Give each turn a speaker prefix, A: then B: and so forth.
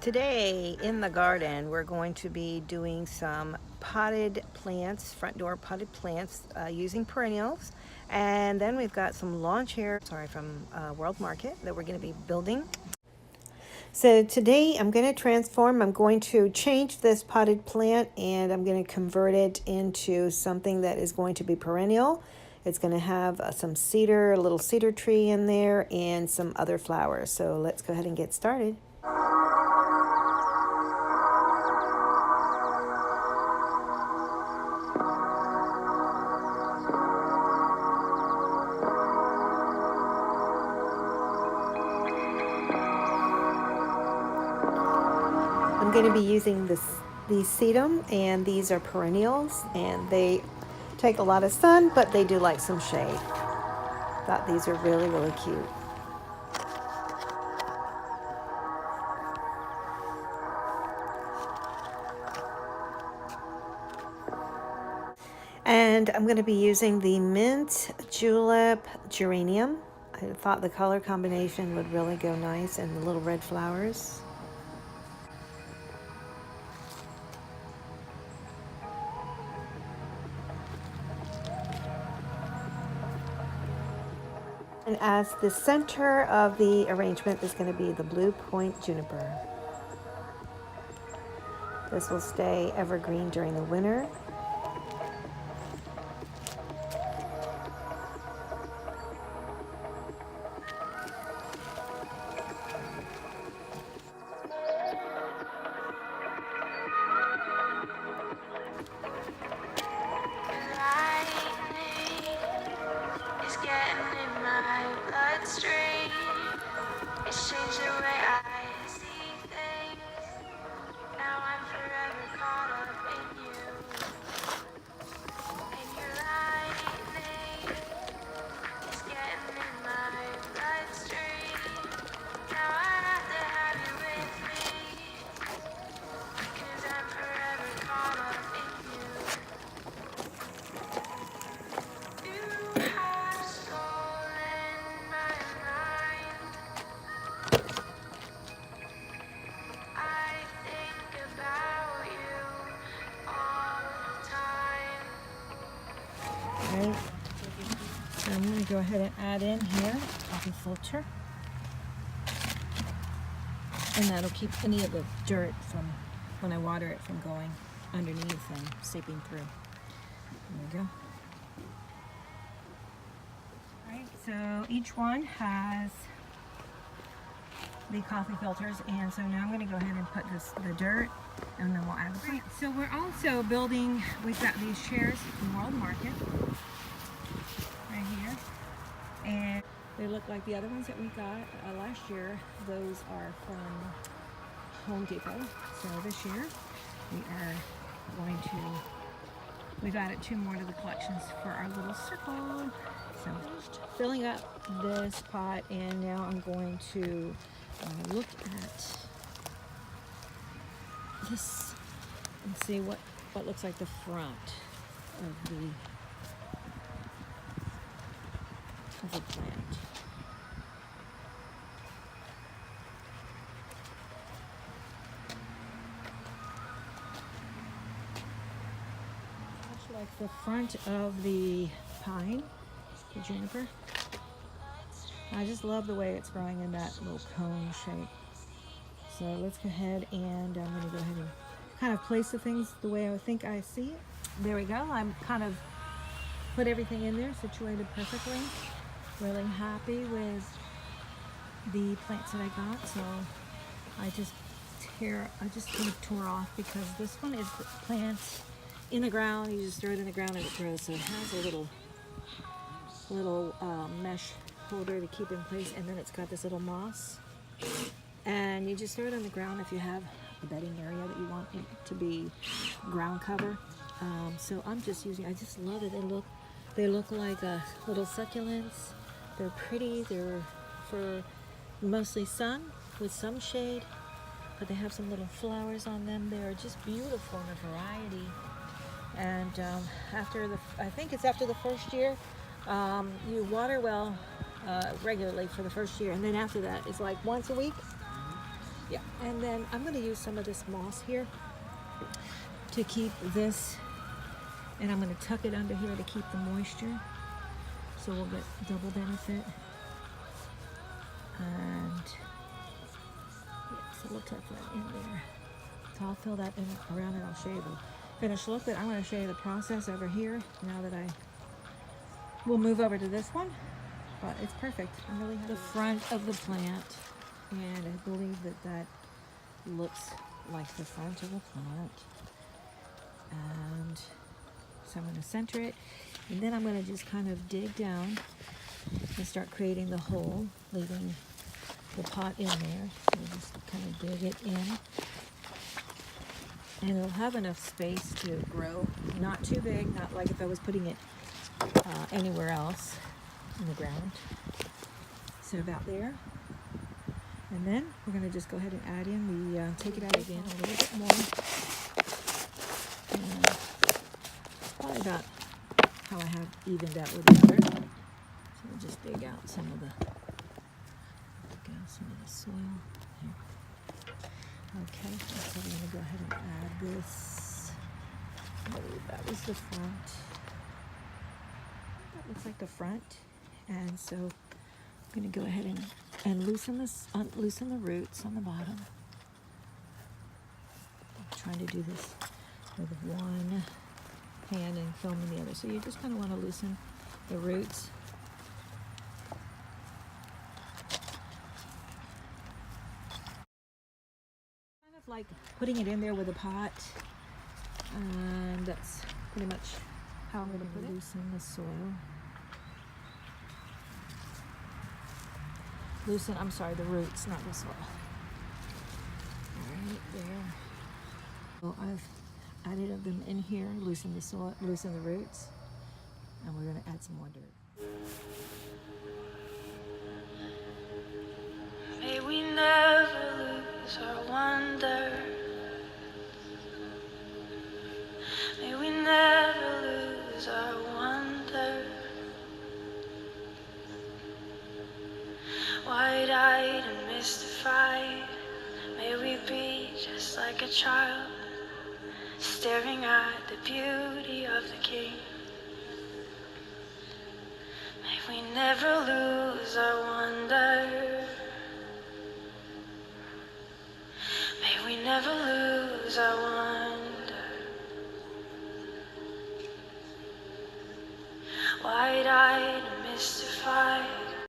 A: Today in the garden, we're going to be doing some potted plants, front door potted plants using perennials. And then we've got some lawn chairs, from World Market that we're going to be building. So today I'm going to transform, I'm going to change this potted plant and I'm going to convert it into something that is going to be perennial. It's going to have some cedar, a little cedar tree in there, and some other flowers. So let's go ahead and get started. I'm going to be using these sedum, and these are perennials, and they take a lot of sun, but they do like some shade. Thought these are really, really cute. And I'm going to be using the mint julep geranium. I thought the color combination would really go nice, and the little red flowers. And as the center of the arrangement is going to be the blue point juniper. This will stay evergreen during the winter.
B: It's changed the way I see things. Now I'm forever caught up in you. And your lightning is getting in my bloodstream. Now I have to have you with me. 'Cause I'm forever caught up in you. You have stolen my mind. I think about you all the time.
A: Right. So I'm going to go ahead and add in here a coffee filter. And that'll keep any of the dirt from, when I water it, from going underneath and seeping through. There we go. Alright, so each one has the coffee filters, and so now I'm going to go ahead and put the dirt, and then we'll add the plant. So we're also building, we've got these chairs from World Market right here, and they look like the other ones that we got last year. Those are from Home Depot. So this year we've added 2 more to the collections for our little circle. So filling up this pot, and now I'm going to look at this and see what looks like the front of the plant. Much like the front of the pine, the juniper. I just love the way it's growing in that little cone shape. So let's go ahead, and I'm going to go ahead and kind of place the things the way I think I see it. There we go. I'm kind of put everything in there, situated perfectly. Really happy with the plants that I got. So I just kind of tore off, because this one is plants in the ground. You just throw it in the ground and it grows. So it has a little mesh holder to keep in place, and then it's got this little moss, and you just throw it on the ground if you have a bedding area that you want it to be ground cover. So I'm just using, I just love it. They look like little succulents. They're pretty. They're for mostly sun with some shade, but they have some little flowers on them. They're just beautiful in a variety. And I think it's after the first year, you water well regularly for the first year, and then after that it's like once a week. Yeah, and then I'm going to use some of this moss here to keep this, and I'm going to tuck it under here to keep the moisture, so we'll get double benefit. And yeah, so we'll tuck that in there. So I'll fill that in around, and I'll show you the finished look. But I'm going to show you the process over here now that we'll move over to this one. But it's perfect. I'm really happy. The front of the plant, and I believe that looks like the front of the plant. And so I'm going to center it, and then I'm going to just kind of dig down and start creating the hole, leaving the pot in there. So just kind of dig it in, and it'll have enough space to grow. Not too big, not like if I was putting it anywhere else in the ground. So about there. And then we're going to just go ahead and add in the, take it out again a little bit more. And it's probably about how I have evened out with the other. So we'll just dig out some of the soil here. Okay, so we're going to go ahead and add this. I believe that was the front. That looks like the front. And so I'm going to go ahead and loosen this, loosen the roots on the bottom. I'm trying to do this with one hand and filming the other. So you just kind of want to loosen the roots. Kind of like putting it in there with a pot. And that's pretty much how I'm going to put it. Loosen the soil. I'm sorry, the roots, not the soil. Right there. So I've added them in here, loosen the soil, loosen the roots, and we're going to add some more dirt.
B: May we never lose our wonder. May we never lose our wonder. Wide-eyed and mystified, may we be just like a child, staring at the beauty of the King. May we never lose our wonder. May we never lose our wonder. Wide-eyed